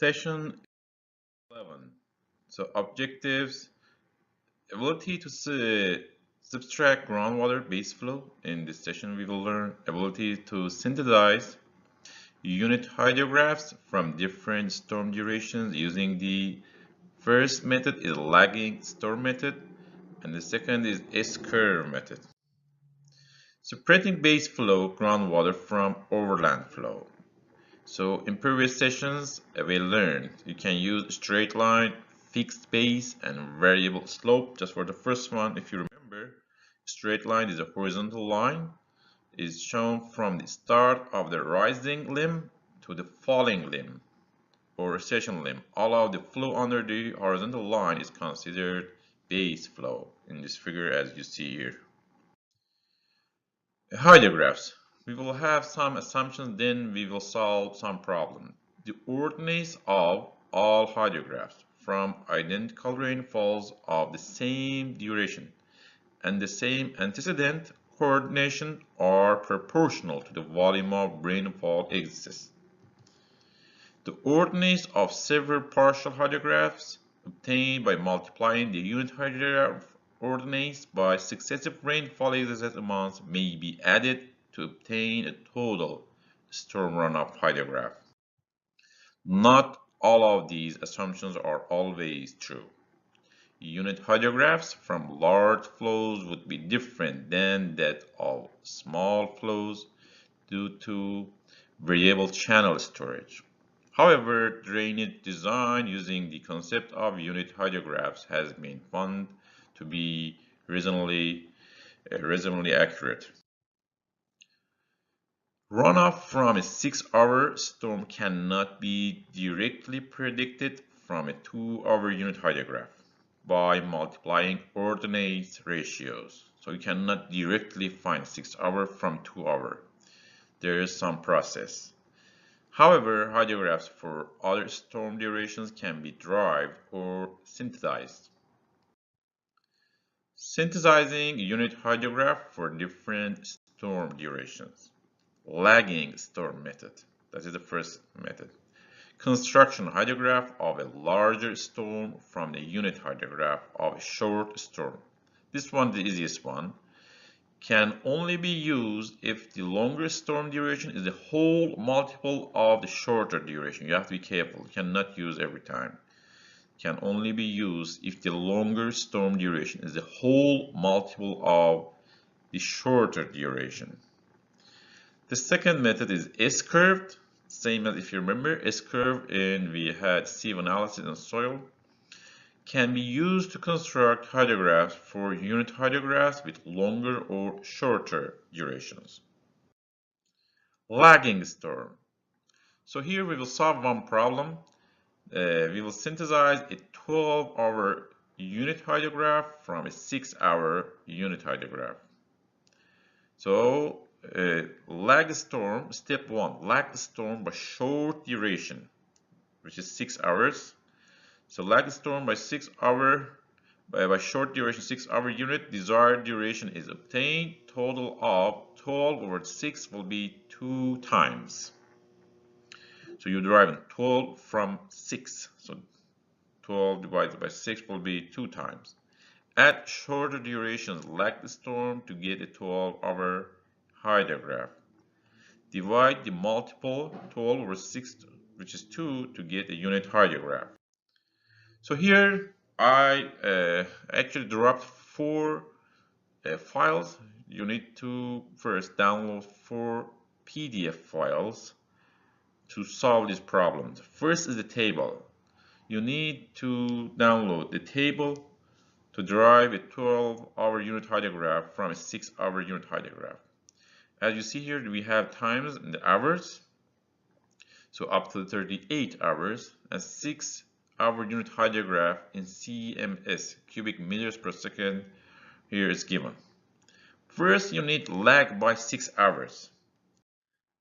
Session 11. So objectives, ability to subtract groundwater base flow. In this session we will learn ability to synthesize unit hydrographs from different storm durations using the first method is lagging storm method and the second is S-curve method. Separating base flow groundwater from overland flow. So in previous sessions, we learned you can use straight line, fixed base, and variable slope. Just for the first one, if you remember, straight line is a horizontal line, is shown from the start of the rising limb to the falling limb or recession limb. All of the flow under the horizontal line is considered base flow in this figure as you see here. Hydrographs. We will have some assumptions, then we will solve some problem. The ordinates of all hydrographs from identical rainfalls of the same duration and the same antecedent coordination are proportional to the volume of rainfall exists. The ordinates of several partial hydrographs obtained by multiplying the unit hydrograph ordinates by successive rainfall excess amounts may be added to obtain a total storm runoff hydrograph. Not all of these assumptions are always true. Unit hydrographs from large flows would be different than that of small flows due to variable channel storage. However, drainage design using the concept of unit hydrographs has been found to be reasonably accurate. Runoff from a 6-hour storm cannot be directly predicted from a 2-hour unit hydrograph by multiplying ordinates ratios. So you cannot directly find 6-hour from 2-hour. There is some process. However, hydrographs for other storm durations can be derived or synthesized. Synthesizing unit hydrograph for different storm durations. Lagging storm method. That is the first method. Construction hydrograph of a larger storm from the unit hydrograph of a short storm. This one, the easiest one, can only be used if the longer storm duration is the whole multiple of the shorter duration. You have to be careful. You cannot use every time. Can only be used if the longer storm duration is the whole multiple of the shorter duration. The second method is S-curved. Same as if you remember S-curve, and we had sieve analysis and soil. Can be used to construct hydrographs for unit hydrographs with longer or shorter durations. Lagging storm. So here we will solve one problem. We will synthesize a 12-hour unit hydrograph from a 6-hour unit hydrograph. So lag storm, step 1, lag storm by short duration, which is 6 hours. So lag storm by 6 hour, by short duration 6-hour unit, desired duration is obtained. Total of 12 over 6 will be 2 times. So you derive 12 from 6. So 12 divided by 6 will be 2 times. Add shorter durations lag storm to get a 12-hour hydrograph. Divide the multiple 12 over 6, which is 2, to get a unit hydrograph. So here I actually dropped 4 files. You need to first download 4 PDF files to solve these problems. First is the table. You need to download the table to derive a 12-hour unit hydrograph from a 6-hour unit hydrograph. As you see here, we have times in the hours, so up to 38 hours, and 6-hour unit hydrograph in CMS, cubic meters per second, here is given. First, you need lag by 6 hours.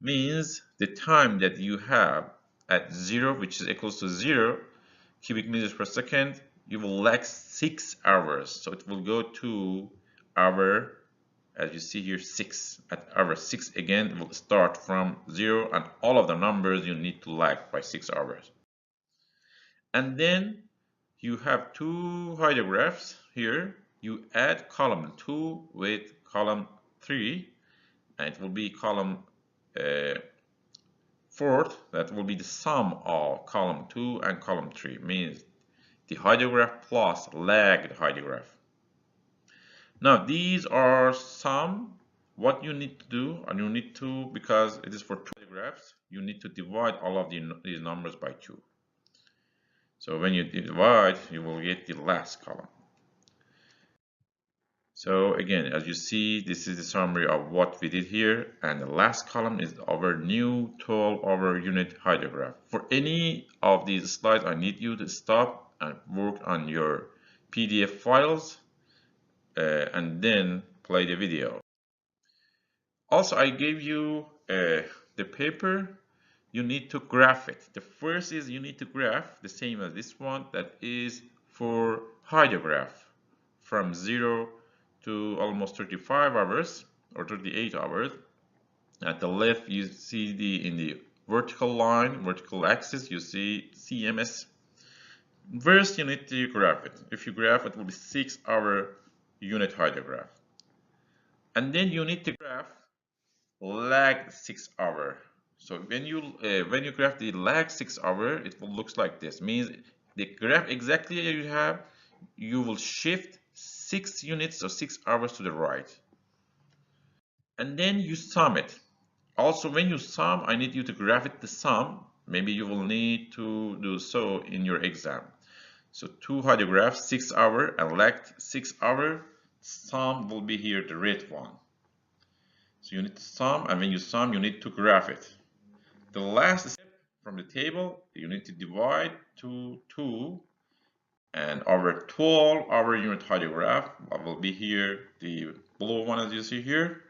Means the time that you have at 0, which is equals to 0 cubic meters per second, you will lag 6 hours. So it will go to hour, as you see here, 6. At hour 6 again, it will start from 0, and all of the numbers you need to lag by 6 hours. And then you have two hydrographs here. You add column 2 with column 3, and it will be column uh, 4th. That will be the sum of column 2 and column 3, means the hydrograph plus lagged hydrograph. Now these are some what you need to do, and you need to, because it is for two hydrographs, you need to divide all of these numbers by 2. So when you divide, you will get the last column. So again, as you see, this is the summary of what we did here, and the last column is our new 12-hour unit hydrograph. For any of these slides, I need you to stop and work on your PDF files and then play the video. Also, I gave you the paper. You need to graph it. The first is you need to graph the same as this one, that is for hydrograph from 0 to almost 35 hours or 38 hours. At the left you see in the vertical line, vertical axis, you see CMS. First you need to graph it. If you graph it, will be 6-hour unit hydrograph. And then you need to graph lag 6-hour. So when you graph the lag 6-hour, it will looks like this. Means the graph exactly you have, you will shift 6 units or 6 hours to the right. And then you sum it. Also, when you sum, I need you to graph it the sum. Maybe you will need to do so in your exam. So two hydrographs, 6-hour and lagged 6-hour. Sum will be here, the red one. So you need to sum, and when you sum, you need to graph it. The last step from the table, you need to divide to 2, and our 12-hour unit hydrograph will be here, the blue one as you see here,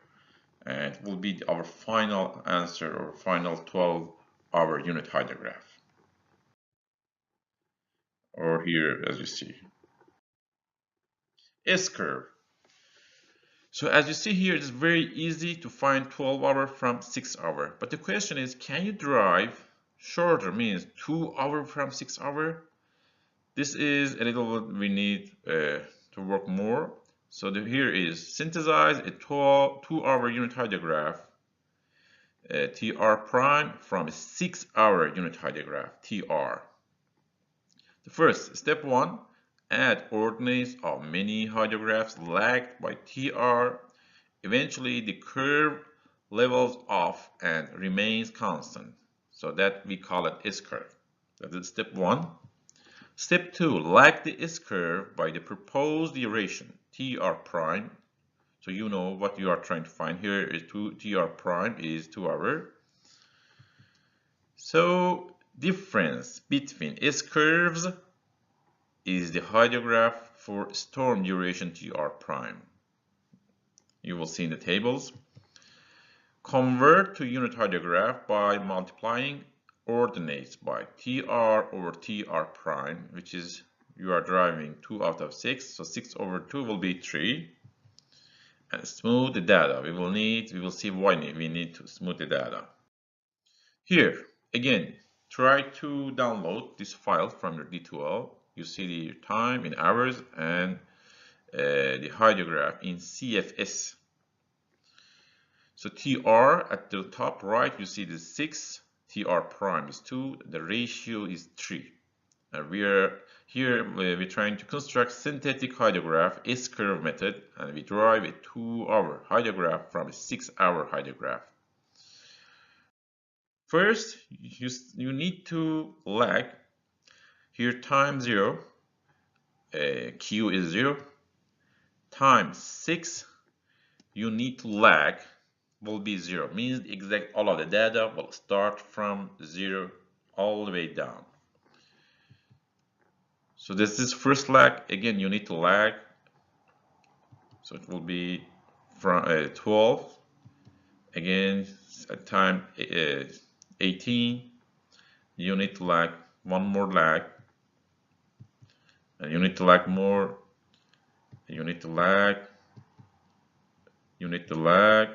and it will be our final answer or final 12-hour unit hydrograph. Or here as you see. S-curve. So as you see here, it is very easy to find 12-hour from 6-hour. But the question is, can you drive shorter, means 2 hours from 6-hour? This is a little bit we need to work more. So here is synthesize a 2-hour unit hydrograph, TR prime, from a 6-hour unit hydrograph, TR. The first, step 1, add ordinates of many hydrographs lagged by TR. Eventually, the curve levels off and remains constant. So that we call it S-curve. That is step 1. Step 2, lag the S-curve by the proposed duration, TR prime. So you know what you are trying to find here is TR prime is 2 hours. So difference between S-curves is the hydrograph for storm duration TR prime. You will see in the tables. Convert to unit hydrograph by multiplying ordinates by TR over TR prime, which is you are driving 2 out of 6, so 6 over 2 will be 3. And smooth the data. We will see why we need to smooth the data. Here, again, try to download this file from your D2L. You see the time in hours and the hydrograph in CFS. So TR at the top right, you see the 6, TR prime is 2, the ratio is 3. And we're trying to construct synthetic hydrograph S-curve method, and we derive a 2-hour hydrograph from a 6-hour hydrograph. First, you need to lag. Here time 0, Q is 0, time 6, you need to lag will be 0, means exact all of the data will start from 0 all the way down. So this is first lag. Again, you need to lag. So it will be from 12. Again, at time 18, you need to lag one more lag. And you need to lag more. You need to lag. You need to lag.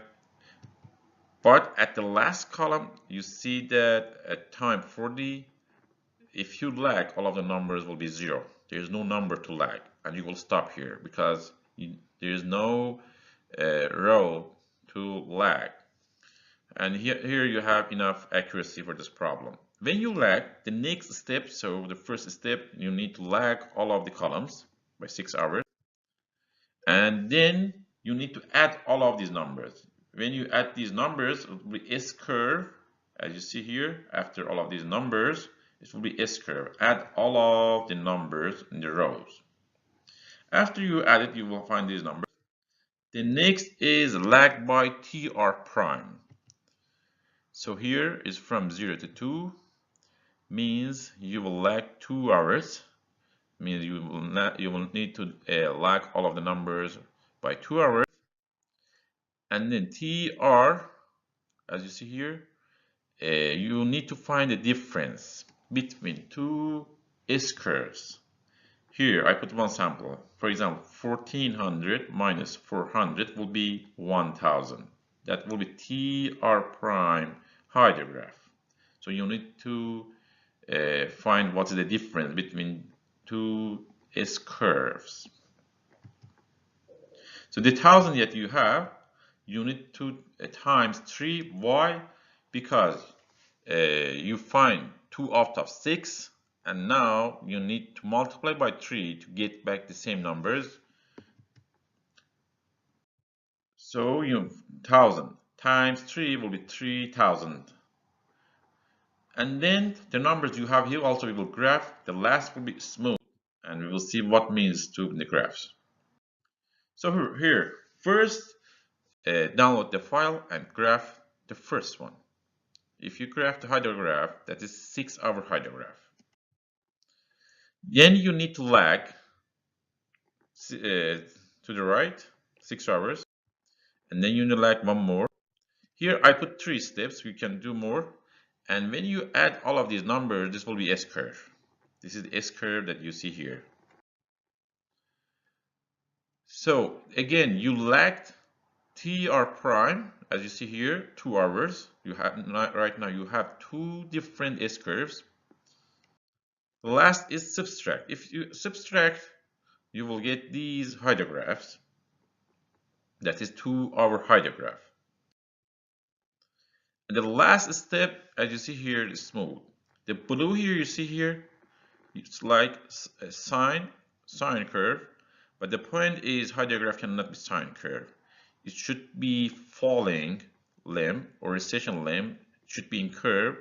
But at the last column, you see that at time 40, if you lag, all of the numbers will be 0. There is no number to lag, and you will stop here because there is no row to lag. And here you have enough accuracy for this problem. When you lag, the next step, so the first step, you need to lag all of the columns by 6 hours. And then you need to add all of these numbers. When you add these numbers, it will be S-curve, as you see here. After all of these numbers, it will be S-curve. Add all of the numbers in the rows. After you add it, you will find these numbers. The next is lag by TR prime. So here is from 0 to 2, means you will lag 2 hours. Means you will need to lag all of the numbers by 2 hours. And then TR, as you see here, you need to find the difference between two S-curves. Here I put one sample. For example, 1400 minus 400 will be 1000. That will be TR prime hydrograph. So you need to find what is the difference between two S-curves. So the 1000 that you have, you need to times 3. Why? Because you find 2 out of 6, and now you need to multiply by 3 to get back the same numbers. So 1000 times 3 will be 3000. And then the numbers you have here also we will graph. The last will be smooth, and we will see what means to the graphs. So here, first download the file and graph the first one. If you graph the hydrograph, that is 6-hour hydrograph. Then you need to lag to the right 6 hours, and then you need to lag one more. Here I put 3 steps. We can do more, and when you add all of these numbers, this will be S-curve. This is the S-curve that you see here. So again, you lagged TR prime, as you see here, 2 hours. You have right now you have 2 different S-curves. The last is subtract. If you subtract, you will get these hydrographs. That is 2-hour hydrograph. And the last step, as you see here, is smooth. The blue here you see here, it's like a sine curve, but the point is hydrograph cannot be sine curve. It should be falling limb or recession limb. It should be in curve.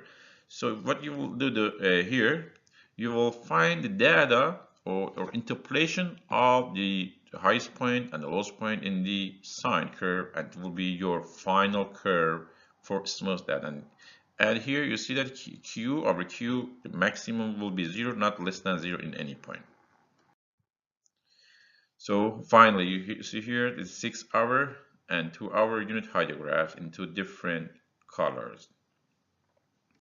So what you will do here, you will find the data or interpolation of the highest point and the lowest point in the sine curve, and it will be your final curve for smooth that. And here you see that Q over Q, the maximum will be 0, not less than 0 in any point. So finally, you see here the 6-hour and 2-hour unit hydrographs in 2 different colors.